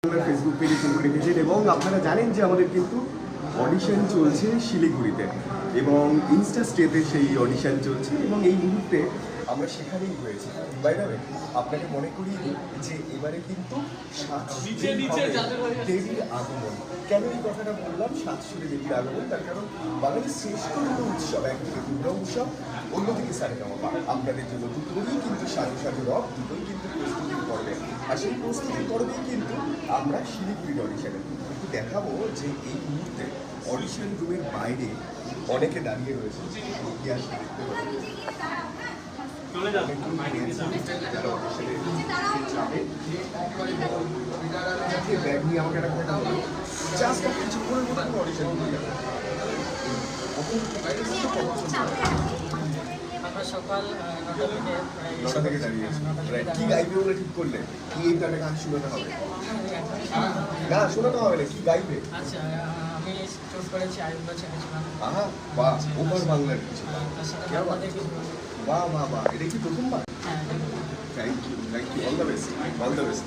Facebook পেজে কিন্তু রেখেছেন এবং আপনারা জানেন যে আমাদের কিন্তু অডিশন চলছে শিলিগুড়িতে এবং ইনস্টা স্টেতে সেই অডিশন চলছে এবং এই মুহূর্তে আমরা সেখানেই রয়েছি। বাইরে আপনাকে মনে করি যে এবারে কিন্তু দেবীর আগমন। কেন এই কথাটা বললাম সাতসুরে দেবীর আগমন? তার কারণ বাঙালির শ্রেষ্ঠ দুটো উৎসব, একদিকে দুর্গা উৎসব, অন্যদিকে সারেগামাপা। আপনাদের জন্য দুটোই কিন্তু সাজু সাজু রব, দুটোই কিন্তু প্রস্তুতির পর্বে। আর সেই প্রস্তুতির পর্বেই কিন্তু আমরা শিলিগুড়ির অডিশনে একটু দেখাবো যে এই মুহূর্তে অডিশন রুমের বাইরে অনেকে দাঁড়িয়ে রয়েছে। ব্যাগ নিয়ে আমাকে একটা কথা বলো, জাস্ট একটা কিছু করে অডিশন আমরা সকাল 9টা থেকে দাঁড়িয়ে কি গাইবে বলে ঠিক করলে? কি এই একটা গান শোনাতে হবে? না শোনাতে হবে না, কি গাইবে? আচ্ছা, আমি চুজ করেছি আয়ুবা ছেড়েছিলাম। আহা বাহ, ওভার বাংলার কিছু। বাহ বাহ বাহ, এটা কি প্রথমবার? হ্যাঁ, thank you, all the best, all the best.